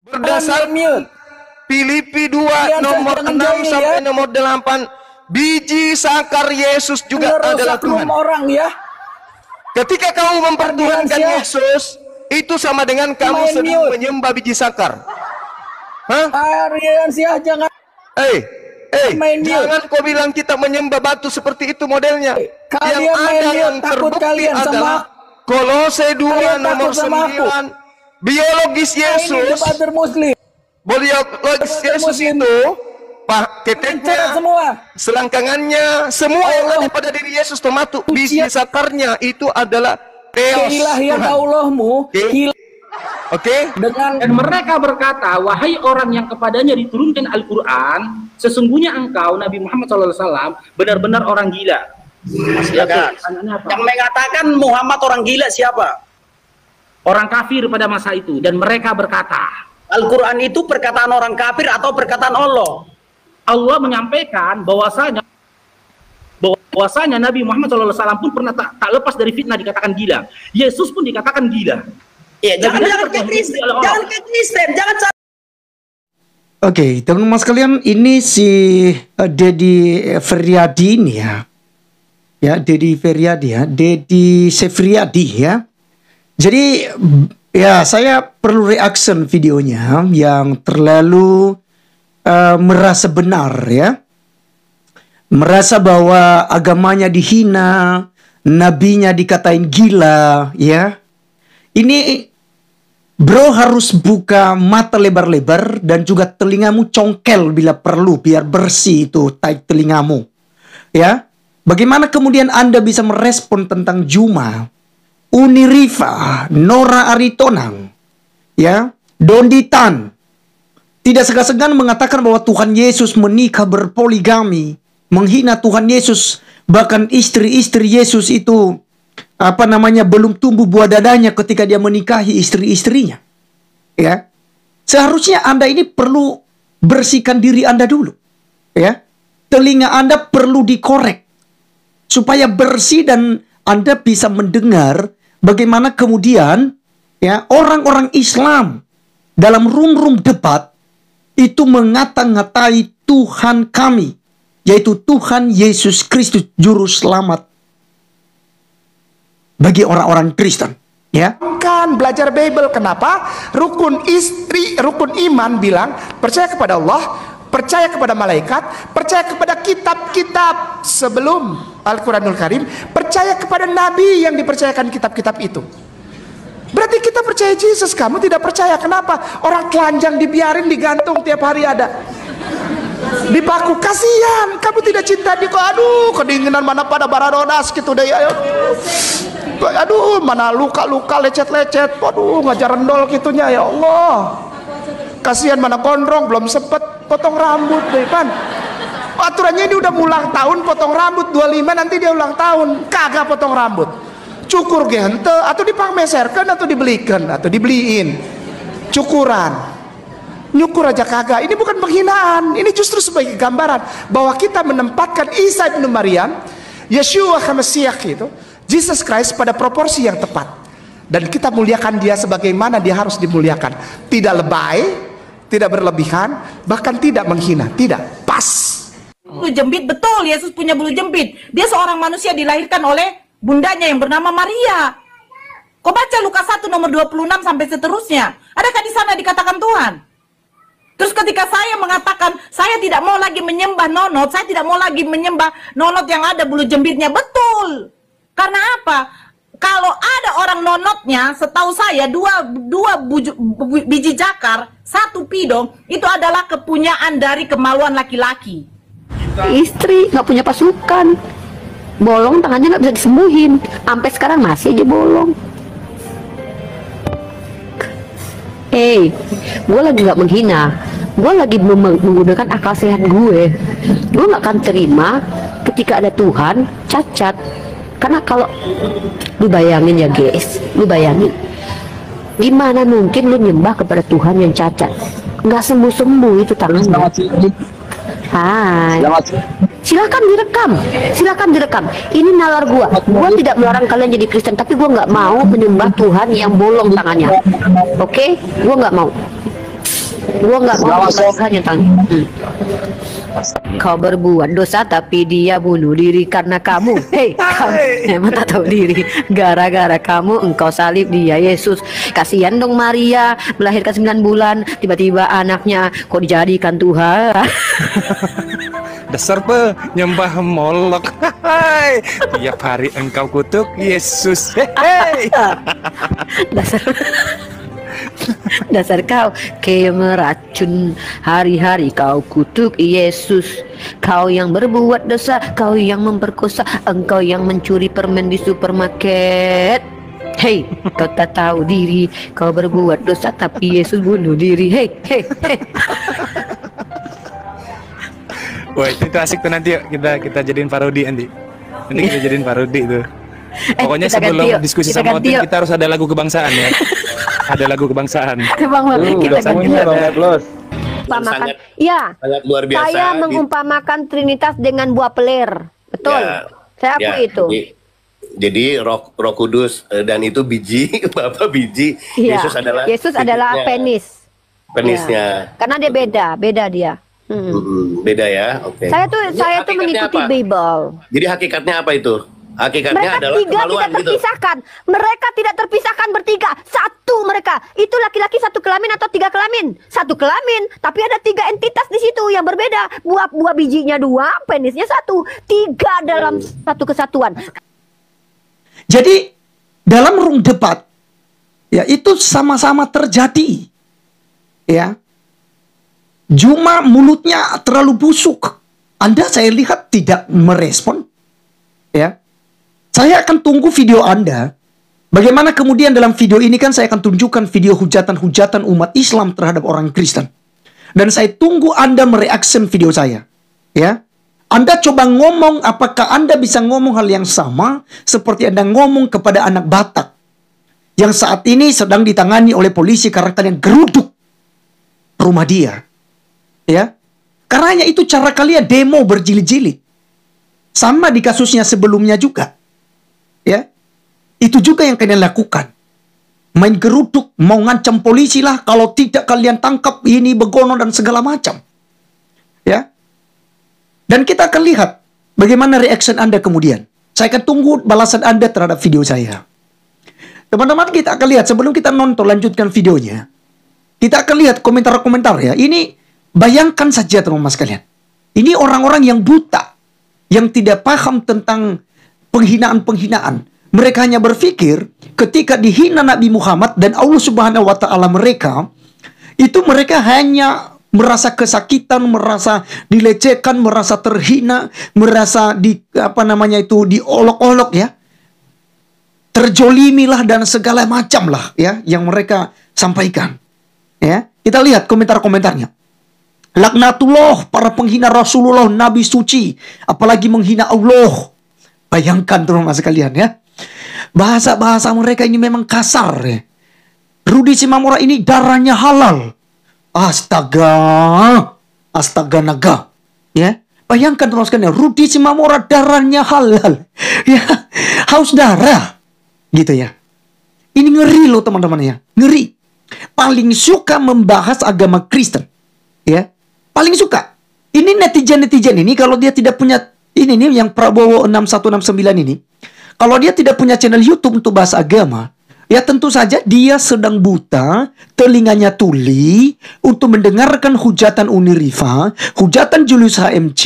Berdasarkan Filipi 2 nomor 6 sampai nomor 8, biji sakar Yesus juga adalah Tuhan. Orang ya. Ketika kamu mempertuhankan Yesus, itu sama dengan kamu sedang menyembah biji sakar. Hah? Ariansyah, jangan. Jangan kau bilang kita menyembah batu seperti itu modelnya. Yang ada yang terbukti adalah Kolose 2 nomor 9. Biologis Yesus. Biologis Yesus itu keteknya, selangkangannya, semua yang ada pada diri Yesus, termasuk biji sakarnya itu adalah Theos, keilahian Allahmu. Dan mereka berkata, wahai orang yang kepadanya diturunkan Al-Quran, sesungguhnya engkau Nabi Muhammad SAW benar-benar orang gila. Yang mengatakan Muhammad orang gila siapa? Orang kafir pada masa itu. Dan mereka berkata, Al-Quran itu perkataan orang kafir atau perkataan Allah? Allah menyampaikan bahwasanya Nabi Muhammad SAW pun pernah tak lepas dari fitnah dikatakan gila. Yesus pun dikatakan gila. Ya, jangan ke Kristen, jangan. Oke, teman-teman sekalian, ini si Dedi Feryadi ini ya. Ya, Dedi Feryadi ya, Dedi Sefriadi ya. Jadi ya, saya perlu reaction videonya yang terlalu merasa benar ya. Merasa bahwa agamanya dihina, nabinya dikatain gila ya. Ini bro harus buka mata lebar-lebar dan juga telingamu congkel bila perlu biar bersih itu telingamu. Ya. Bagaimana kemudian Anda bisa merespon tentang Juma, Uni Rifa, Nora Aritonang, ya, Donditan, tidak segan-segan mengatakan bahwa Tuhan Yesus menikah berpoligami, menghina Tuhan Yesus, bahkan istri-istri Yesus itu belum tumbuh buah dadanya ketika dia menikahi istri-istrinya. Ya. Seharusnya Anda ini perlu bersihkan diri Anda dulu. Ya. Telinga Anda perlu dikorek supaya bersih dan Anda bisa mendengar bagaimana kemudian ya orang-orang Islam dalam room-room debat itu mengata-ngatai Tuhan kami, yaitu Tuhan Yesus Kristus juru selamat bagi orang-orang Kristen, ya. Kan belajar Bible, kenapa? Rukun iman bilang percaya kepada Allah, percaya kepada malaikat, percaya kepada kitab-kitab sebelum Al-Quranul Karim, percaya kepada nabi yang dipercayakan kitab-kitab itu. Berarti kita percaya Yesus, kamu tidak percaya. Kenapa? Orang telanjang dibiarin digantung tiap hari ada. Dipaku, kasihan, kamu tidak cinta dia. Aduh, kedinginan mana pada baradodas gitu deh. Aduh, mana luka-luka lecet-lecet. Waduh, ngajar rendol gitunya, ya Allah. Kasihan mana gondrong, belum sempet potong rambut deh kan. Aturannya ini udah ulang tahun, potong rambut 25 nanti dia ulang tahun, kagak potong rambut. Cukur gente atau dipangmeserkan atau dibelikan atau dibeliin. Cukuran. Nyukur aja kagak. Ini bukan penghinaan, ini justru sebagai gambaran bahwa kita menempatkan Isa bin Maryam, Yeshua HaMashiach itu, Jesus Christ pada proporsi yang tepat. Dan kita muliakan dia sebagaimana dia harus dimuliakan. Tidak lebay, tidak berlebihan, bahkan tidak menghina, tidak, pas. Bulu jembit, betul, Yesus punya bulu jembit. Dia seorang manusia dilahirkan oleh bundanya yang bernama Maria. Kau baca Lukas 1 nomor 26 sampai seterusnya. Adakah di sana dikatakan Tuhan? Terus ketika saya mengatakan saya tidak mau lagi menyembah nonot, saya tidak mau lagi menyembah nonot yang ada bulu jembitnya, betul. Karena apa? Kalau ada orang nonotnya, setahu saya dua biji jakar, satu pidong, itu adalah kepunyaan dari kemaluan laki-laki. Istri nggak punya pasukan, bolong tangannya nggak bisa disembuhin, sampai sekarang masih aja bolong. Gue lagi nggak menghina, gue lagi menggunakan akal sehat gue. Gue nggak akan terima ketika ada Tuhan cacat. Karena kalau lu bayangin ya guys, lu bayangin gimana mungkin lu nyembah kepada Tuhan yang cacat, nggak sembuh-sembuh itu tangannya. Hai, silakan direkam. Ini nalar gua tidak melarang kalian jadi Kristen, tapi gua nggak mau menyembah Tuhan yang bolong tangannya. Oke? Gua nggak mau. Gua nggak mau bahasanya Tang. Kau berbuat dosa tapi dia bunuh diri karena kamu. Hei, kamu emang tak tahu diri. Gara-gara kamu engkau salib dia Yesus. Kasihan dong Maria, melahirkan 9 bulan, tiba-tiba anaknya kok dijadikan Tuhan. Dasar penyembah Molok. Tiap hari engkau kutuk Yesus. Dasar kau kayak meracun, hari-hari kau kutuk Yesus. Kau yang berbuat dosa, kau yang memperkosa, engkau yang mencuri permen di supermarket. Hei, kau tak tahu diri, kau berbuat dosa tapi Yesus bunuh diri. Hei. Wah, itu asik tuh, nanti yuk kita jadiin parodi nanti. Nanti kita jadiin parodi tuh. Pokoknya sebelum diskusi sama Otin kita harus ada lagu kebangsaan ya. Ada lagu kebangsaan. Kita Umpamakan, ya, luar biasa. saya mengumpamakan Trinitas dengan buah pelir, betul. Ya, saya akui itu. Jadi Roh Kudus dan itu biji, Bapak biji. Ya, Yesus adalah penis. Penisnya. Ya. Karena dia beda dia. Beda ya, oke. Saya tuh mengikuti Bible. Jadi hakikatnya apa itu? Hakikatnya mereka adalah tiga kemaluan tidak terpisahkan. gitu. Mereka tidak terpisahkan bertiga. Satu mereka. Itu laki-laki satu kelamin atau 3 kelamin. Satu kelamin, tapi ada 3 entitas di situ yang berbeda. Buah bijinya 2, penisnya 1. 3 dalam satu kesatuan. Jadi dalam room debat ya itu sama-sama terjadi. Ya. Cuma mulutnya terlalu busuk. Anda saya lihat tidak merespon. Ya. Saya akan tunggu video Anda. Bagaimana kemudian dalam video ini kan saya akan tunjukkan video hujatan-hujatan umat Islam terhadap orang Kristen. Dan saya tunggu Anda mereaksi video saya. Ya. Anda coba ngomong, apakah Anda bisa ngomong hal yang sama seperti Anda ngomong kepada anak Batak yang saat ini sedang ditangani oleh polisi karena kalian geruduk rumah dia. Ya. Karena itu cara kalian demo berjilid-jilid. Sama di kasusnya sebelumnya juga. Ya, itu juga yang kalian lakukan. Main geruduk, mau ngancam polisi lah, kalau tidak kalian tangkap ini begono dan segala macam. Ya, dan kita akan lihat bagaimana reaction Anda kemudian. Saya akan tunggu balasan Anda terhadap video saya. Teman-teman, kita akan lihat sebelum kita nonton lanjutkan videonya. Kita akan lihat komentar-komentar ya. Ini bayangkan saja teman-teman sekalian. Ini orang-orang yang buta, yang tidak paham tentang penghinaan-penghinaan. Mereka hanya berpikir ketika dihina Nabi Muhammad dan Allah Subhanahu wa taala mereka, itu mereka hanya merasa kesakitan, merasa dilecehkan, merasa terhina, merasa diolok-olok ya. Terjolimilah dan segala macam lah ya yang mereka sampaikan. Ya, kita lihat komentar-komentarnya. Laknatullah para penghina Rasulullah, Nabi suci, apalagi menghina Allah. Bayangkan teman-teman sekalian ya. Bahasa-bahasa mereka ini memang kasar ya. Rudi Simamora ini darahnya halal. Astaga. Astaga naga. Ya. Bayangkan teman-teman sekalian, Rudi Simamora darahnya halal. Ya. Haus darah. Gitu ya. Ini ngeri loh teman-teman ya. Ngeri. Paling suka membahas agama Kristen. Ya. Paling suka. Ini netizen-netizen ini kalau dia tidak punya ini nih yang Prabowo 6169 ini. Kalau dia tidak punya channel YouTube untuk bahas agama, ya tentu saja dia sedang buta, telinganya tuli untuk mendengarkan hujatan Unirifa, hujatan Julius HMC,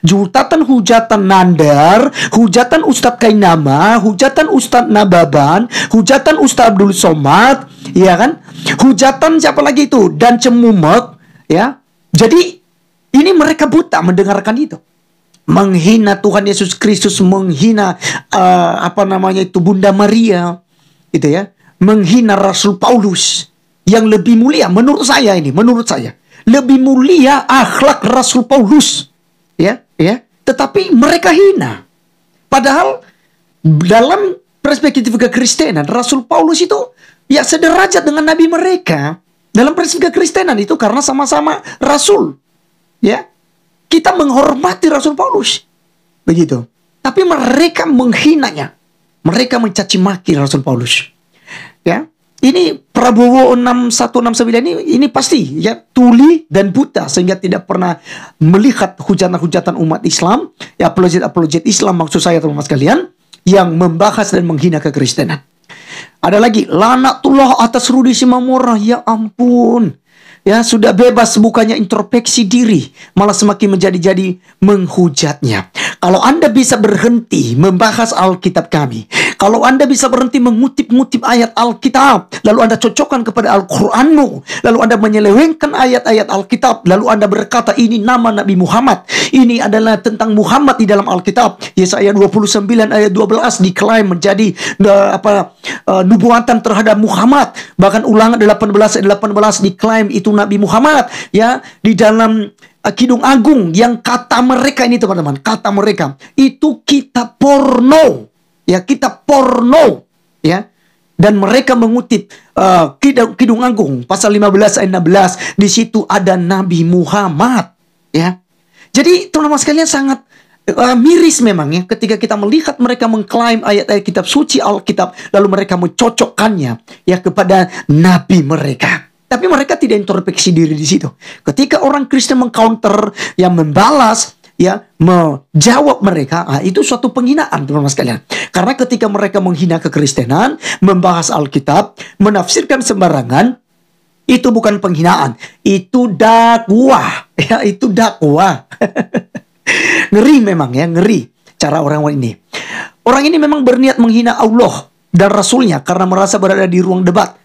hujatan Nandar, hujatan Ustadz Kainama, hujatan Ustadz Nababan, hujatan Ustadz Abdul Somad, ya kan? Hujatan siapa lagi itu? Dan Cemumek, ya. Jadi ini mereka buta mendengarkan itu. Menghina Tuhan Yesus Kristus, menghina Bunda Maria, gitu ya, menghina Rasul Paulus yang lebih mulia menurut saya lebih mulia akhlak Rasul Paulus, ya, tetapi mereka hina. Padahal dalam perspektif kekristenan Rasul Paulus itu ya sederajat dengan nabi mereka dalam perspektif kekristenan itu karena sama-sama rasul, ya. Kita menghormati Rasul Paulus. Begitu. Tapi mereka menghinanya. Mereka mencaci maki Rasul Paulus. Ya. Ini Prabowo 6169 ini pasti ya tuli dan buta sehingga tidak pernah melihat hujatan-hujatan umat Islam, ya apologet Islam maksud saya teman-teman sekalian, yang membahas dan menghina kekristenan. Ada lagi laknatullah atas Rudi Simamora, ya ampun. Ya, sudah bebas, bukannya introspeksi diri, malah semakin menjadi-jadi menghujatnya. Kalau Anda bisa berhenti membahas Alkitab kami, kalau Anda bisa berhenti mengutip-ngutip ayat Alkitab, lalu Anda cocokkan kepada Al-Quranmu, lalu Anda menyelewengkan ayat-ayat Alkitab, lalu Anda berkata ini nama Nabi Muhammad, ini adalah tentang Muhammad di dalam Alkitab. Yesaya 29 ayat 12 diklaim menjadi nubuatan terhadap Muhammad. Bahkan Ulangan 18 ayat 18 diklaim itu Nabi Muhammad, ya, di dalam Kidung Agung, yang kata mereka ini teman-teman, kata mereka itu kitab porno, ya, kitab porno, ya, dan mereka mengutip Kidung Agung pasal 15 ayat 16, di situ ada Nabi Muhammad, ya. Jadi teman-teman sekalian sangat miris memang ya ketika kita melihat mereka mengklaim ayat-ayat kitab suci Alkitab, lalu mereka mencocokkannya ya kepada nabi mereka. Tapi mereka tidak introspeksi diri di situ. Ketika orang Kristen mengcounter, yang membalas, ya, menjawab mereka, itu suatu penghinaan teman-teman sekalian. Karena ketika mereka menghina kekristenan, membahas Alkitab, menafsirkan sembarangan, itu bukan penghinaan, itu dakwah, ya, itu dakwah. Ngeri memang ya, ngeri cara orang ini. Orang ini memang berniat menghina Allah dan Rasulnya karena merasa berada di ruang debat.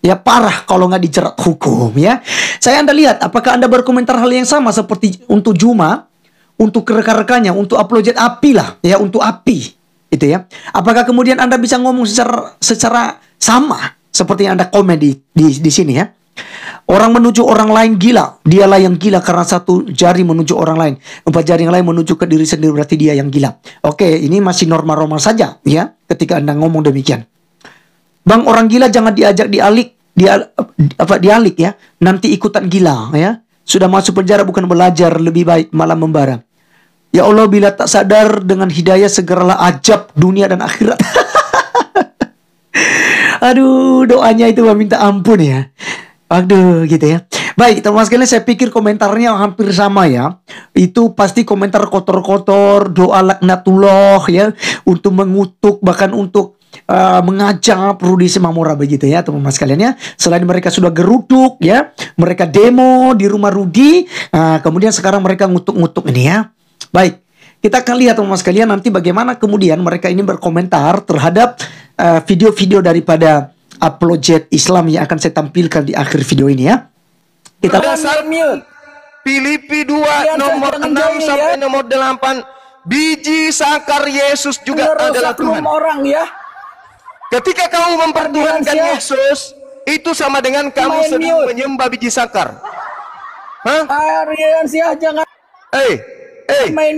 Ya parah kalau nggak dijerat hukum ya. Anda lihat apakah Anda berkomentar hal yang sama seperti untuk Juma, untuk rekan-rekannya, untuk apologet api lah ya, untuk api itu ya. Apakah kemudian Anda bisa ngomong secara sama seperti yang Anda komen di sini ya. Orang menuju orang lain gila, dialah yang gila karena satu jari menuju orang lain, 4 jari yang lain menuju ke diri sendiri, berarti dia yang gila. Oke, ini masih normal-normal saja ya ketika Anda ngomong demikian. Bang, orang gila jangan diajak dialik ya, nanti ikutan gila ya. Sudah masuk penjara bukan belajar, lebih baik malah membara. Ya Allah, bila tak sadar dengan hidayah segeralah ajab dunia dan akhirat. Aduh, doanya itu minta ampun ya. Aduh, gitu ya. Baik, teman-teman sekalian, saya pikir komentarnya hampir sama ya. Itu pasti komentar kotor-kotor, doa laknatullah ya, untuk mengutuk, bahkan untuk mengajak Rudi Simamora begitu ya teman-teman sekalian ya. Selain mereka sudah geruduk ya, mereka demo di rumah Rudi, kemudian sekarang mereka ngutuk-ngutuk ini ya. Baik, kita akan lihat teman-teman sekalian nanti bagaimana kemudian mereka ini berkomentar terhadap video-video daripada apologet Islam yang akan saya tampilkan di akhir video ini ya. Kita Filipi 2 nomor 6 sampai nomor 8, biji sakar Yesus juga adalah Tuhan. Orang ya. Ketika kamu mempertuhankan Yesus, itu sama dengan kamu sedang menyembah biji sakar. Hah? Jangan.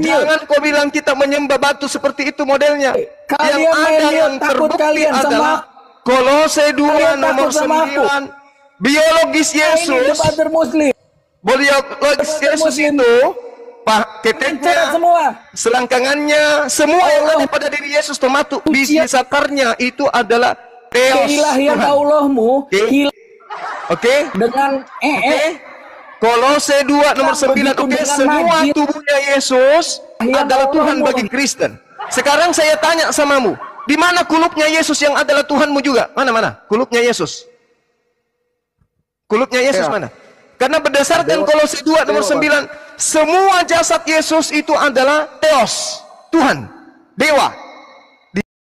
Jangan kau bilang kita menyembah batu seperti itu modelnya. Yang ada yang terbukti adalah Kolose 2 nomor 9, biologis Yesus. Biologis Yesus itu keteknya, selangkangannya, semua yang ada pada diri Yesus, termasuk biji sakarnya itu adalah Theos, Tuhan. Allahmu. Oke. Dengan Kolose 2 nomor 9. Oke, semua tubuhnya Yesus adalah Tuhan bagi Kristen. Sekarang saya tanya samamu, di mana kulupnya Yesus yang adalah Tuhanmu juga? Mana? Kulupnya Yesus. Kulupnya Yesus mana? Karena berdasarkan Kolose 2 nomor 9, semua jasad Yesus itu adalah Theos, Tuhan, Dewa.